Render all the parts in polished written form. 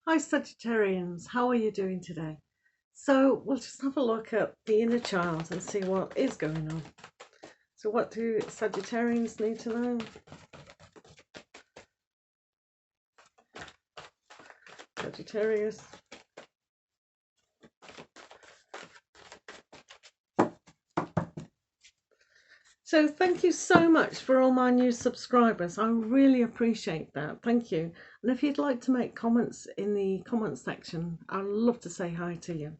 Hi Sagittarians, how are you doing today? So we'll just have a look at the inner child and see what is going on. So what do Sagittarians need to know? Sagittarius. So thank you so much for all my new subscribers. I really appreciate that. Thank you. And if you'd like to make comments in the comment section, I'd love to say hi to you.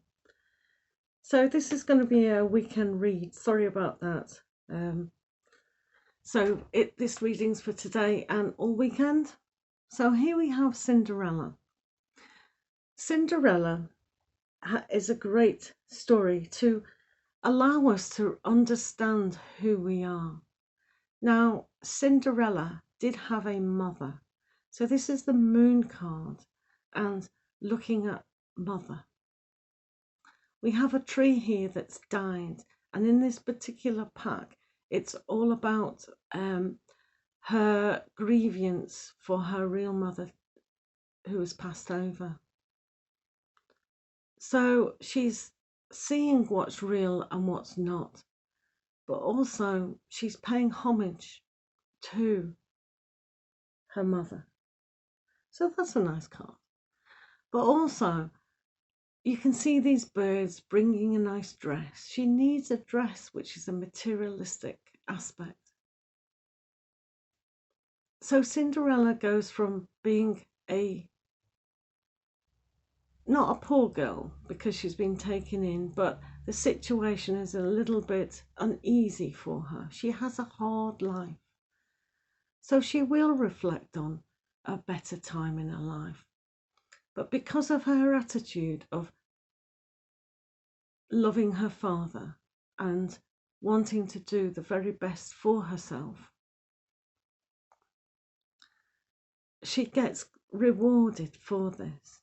So this is going to be a weekend read. Sorry about that. This reading's for today and all weekend. So here we have Cinderella. Cinderella is a great story to allow us to understand who we are. Now, Cinderella did have a mother. So this is the moon card and looking at mother. We have a tree here that's died, and in this particular pack, it's all about her grievance for her real mother who has passed over. So she's seeing what's real and what's not, but also she's paying homage to her mother. So that's a nice card. But also, you can see these birds bringing a nice dress. She needs a dress which is a materialistic aspect. So Cinderella goes from being not a poor girl because she's been taken in, but the situation is a little bit uneasy for her. She has a hard life. So she will reflect on a better time in her life. But because of her attitude of loving her father and wanting to do the very best for herself, she gets rewarded for this.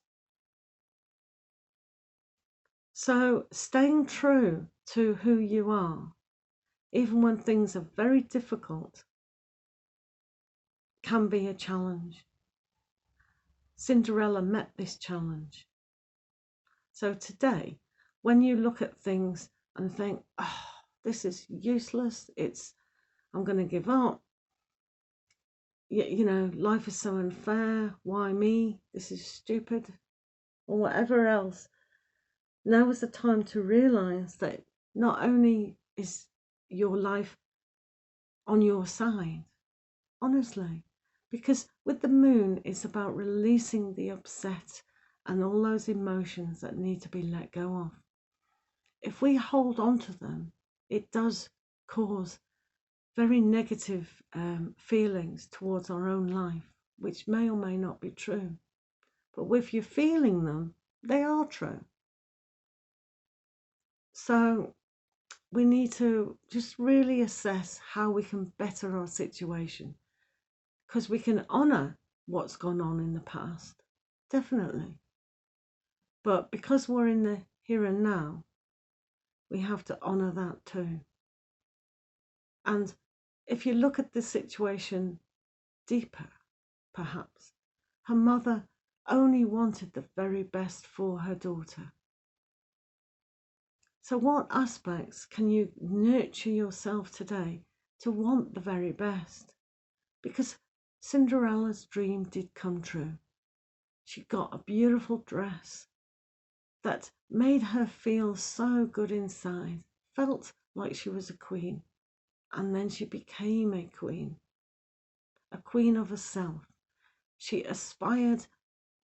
So staying true to who you are, even when things are very difficult, can be a challenge. Cinderella met this challenge. So today, when you look at things and think, oh, this is useless, I'm going to give up, life is so unfair, why me, this is stupid, or whatever else, now is the time to realize that not only is your life on your side, honestly, because with the moon, it's about releasing the upset and all those emotions that need to be let go of. If we hold on to them, it does cause very negative feelings towards our own life, which may or may not be true. But if you're feeling them, they are true. So we need to just really assess how we can better our situation, because we can honour what's gone on in the past, definitely. But because we're in the here and now, we have to honour that too. And if you look at the situation deeper, perhaps, her mother only wanted the very best for her daughter. So what aspects can you nurture yourself today to want the very best? Because Cinderella's dream did come true. She got a beautiful dress that made her feel so good inside, felt like she was a queen. And then she became a queen of herself. She aspired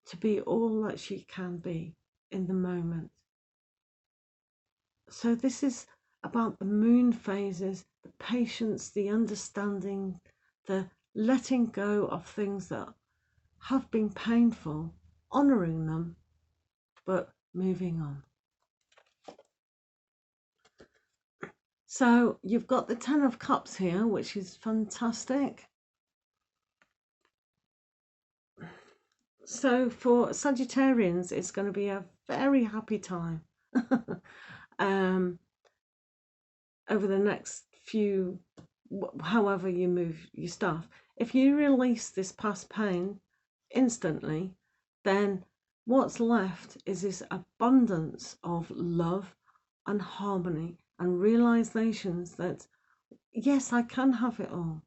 to be all that she can be in the moment. So this is about the moon phases, the patience, the understanding, the letting go of things that have been painful, honouring them, but moving on. So you've got the Ten of Cups here, which is fantastic. So for Sagittarians, it's going to be a very happy time. Over the next few, however you move your stuff, if you release this past pain instantly, then What's left is this abundance of love and harmony and realizations that, yes, I can have it all.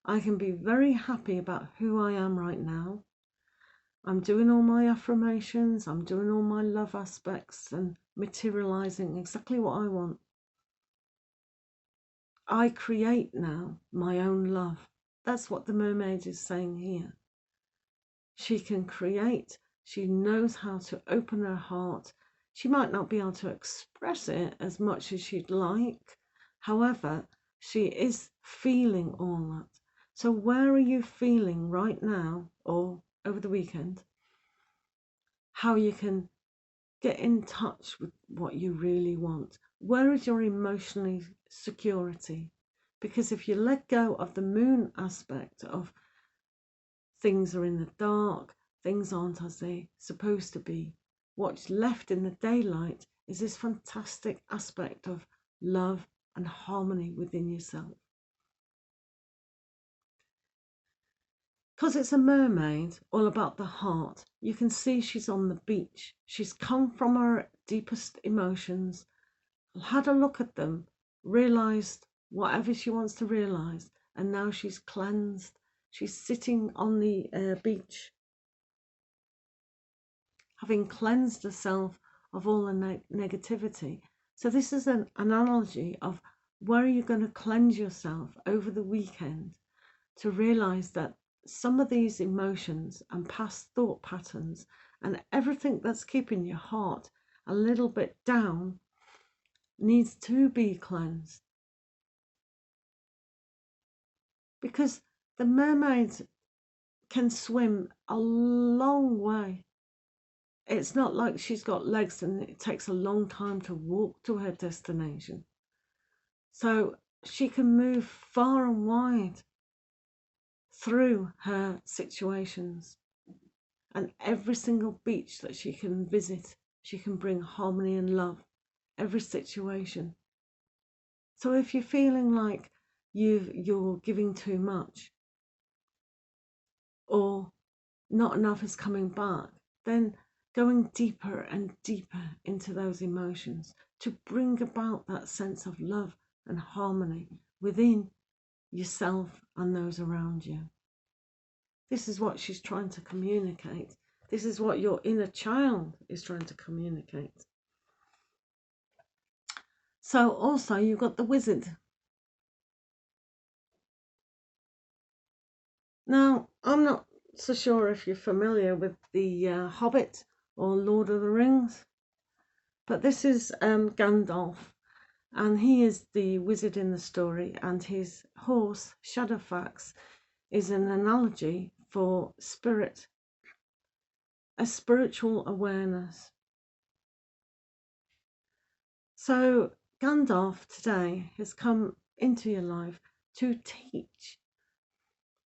I can be very happy about who I am right now. I'm doing all my affirmations, I'm doing all my love aspects and materializing exactly what I want. I create now my own love. That's what the mermaid is saying here. She can create, she knows how to open her heart. She might not be able to express it as much as she'd like. However, she is feeling all that. So where are you feeling right now or over the weekend? How you can get in touch with what you really want. Where is your emotional security? Because if you let go of the moon aspect of things are in the dark, things aren't as they're supposed to be, what's left in the daylight is this fantastic aspect of love and harmony within yourself. Because it's a mermaid, all about the heart. You can see she's on the beach. She's come from her deepest emotions, had a look at them, realized whatever she wants to realize, and now she's cleansed. She's sitting on the beach, having cleansed herself of all the negativity. So this is an analogy of where are you going to cleanse yourself over the weekend to realize that some of these emotions and past thought patterns and everything that's keeping your heart a little bit down needs to be cleansed. Because the mermaids can swim a long way. It's not like she's got legs and it takes a long time to walk to her destination. So she can move far and wide through her situations. And every single beach that she can visit, she can bring harmony and love, every situation. So if you're feeling like you're giving too much or not enough is coming back, then going deeper and deeper into those emotions to bring about that sense of love and harmony within yourself and those around you. This is what she's trying to communicate. This is what your inner child is trying to communicate. So also you've got the wizard. Now, I'm not so sure if you're familiar with the Hobbit or Lord of the Rings, but this is Gandalf, and he is the wizard in the story, and his horse, Shadowfax, is an analogy for spirit, a spiritual awareness. So Gandalf today has come into your life to teach.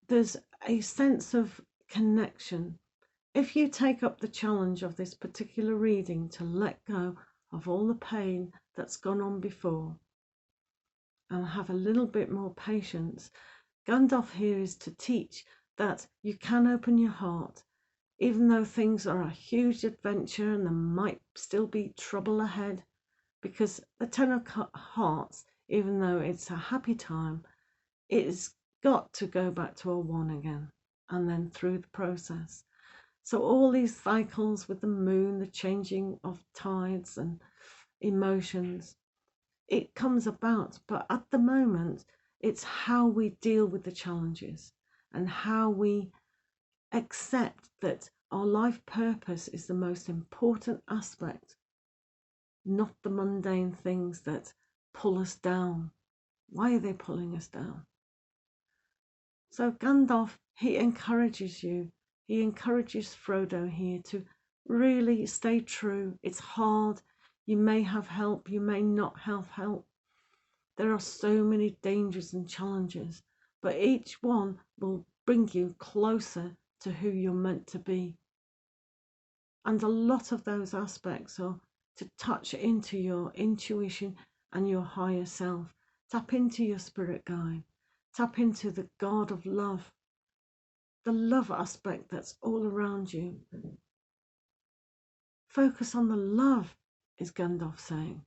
There's a sense of connection. If you take up the challenge of this particular reading to let go of all the pain that's gone on before and have a little bit more patience, Gandalf here is to teach that you can open your heart, even though things are a huge adventure and there might still be trouble ahead, because the Ten of Hearts, even though it's a happy time, it's got to go back to a one again and then through the process. So all these cycles with the moon, the changing of tides and emotions, it comes about. But at the moment, it's how we deal with the challenges and how we accept that our life purpose is the most important aspect, not the mundane things that pull us down. Why are they pulling us down? So Gandalf, he encourages you. He encourages Frodo here to really stay true. It's hard. You may have help. You may not have help. There are so many dangers and challenges, but each one will bring you closer to who you're meant to be. And a lot of those aspects are to touch into your intuition and your higher self. Tap into your spirit guide. Tap into the God of love, the love aspect that's all around you. Focus on the love, is Gandalf saying.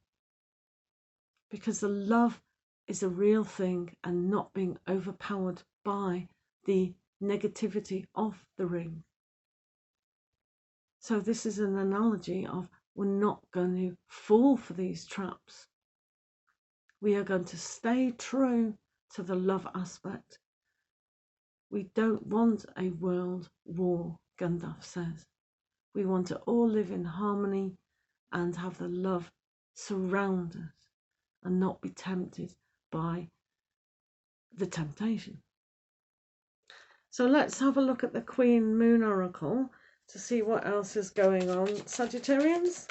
Because the love is a real thing and not being overpowered by the negativity of the ring. So this is an analogy of we're not going to fall for these traps. We are going to stay true to the love aspect. We don't want a world war, Gandalf says. We want to all live in harmony and have the love surround us and not be tempted by the temptation. So let's have a look at the Queen Moon Oracle to see what else is going on. Sagittarians?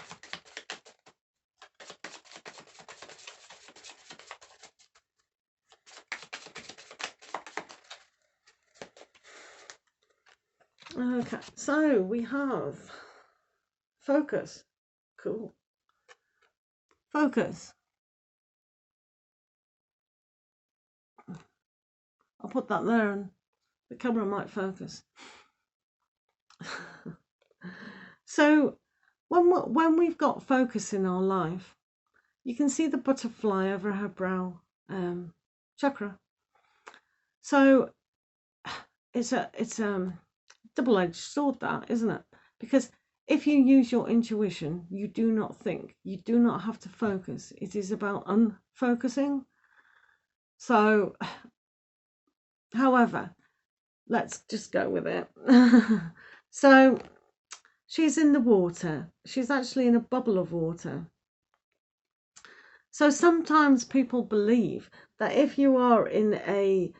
Okay, so we have focus. Cool. Focus. I'll put that there and the camera might focus. So when we've got focus in our life, you can see the butterfly over her brow chakra. So it's a double-edged sword, that, isn't it? Because if you use your intuition, you do not think, you do not have to focus. It is about unfocusing. So, however, let's just go with it. So she's in the water. She's actually in a bubble of water. So sometimes people believe that if you are in a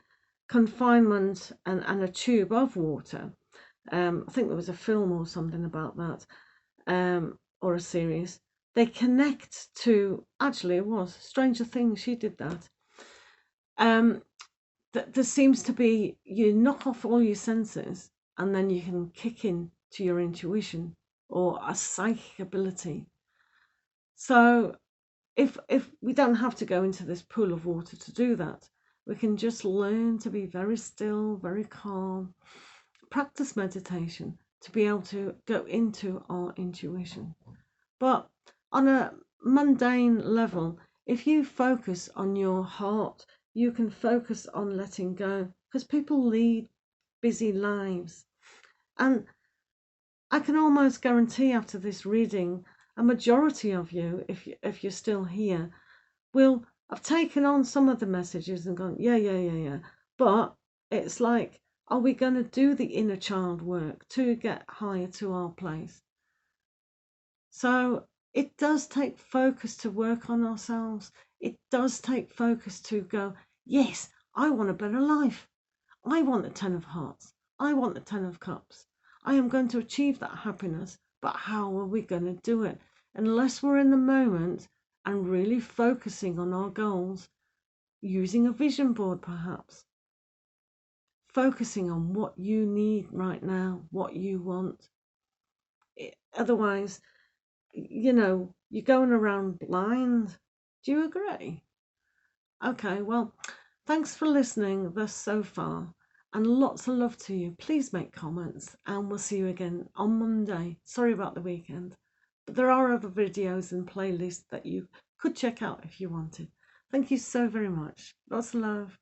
confinement and a tube of water, I think there was a film or something about that, or a series, they connect to, actually it was Stranger Things, she did that. There seems to be, you knock off all your senses and then you can kick in to your intuition or a psychic ability. So if we don't have to go into this pool of water to do that, we can just learn to be very still, very calm, practice meditation to be able to go into our intuition. But on a mundane level, if you focus on your heart, you can focus on letting go, because people lead busy lives. And I can almost guarantee after this reading, a majority of you, if you're still here, will have taken on some of the messages and gone, yeah. But it's like, are we going to do the inner child work to get higher to our place? So it does take focus to work on ourselves. It does take focus to go, yes, I want a better life. I want the 10 of Hearts. I want the 10 of Cups. I am going to achieve that happiness, but how are we going to do it? Unless we're in the moment and really focusing on our goals, using a vision board perhaps, focusing on what you need right now, what you want. Otherwise, you're going around blind. Do you agree? Okay, well, thanks for listening thus so far, and lots of love to you. Please make comments, and we'll see you again on Monday. Sorry about the weekend, but there are other videos and playlists that you could check out if you wanted. Thank you so very much. Lots of love.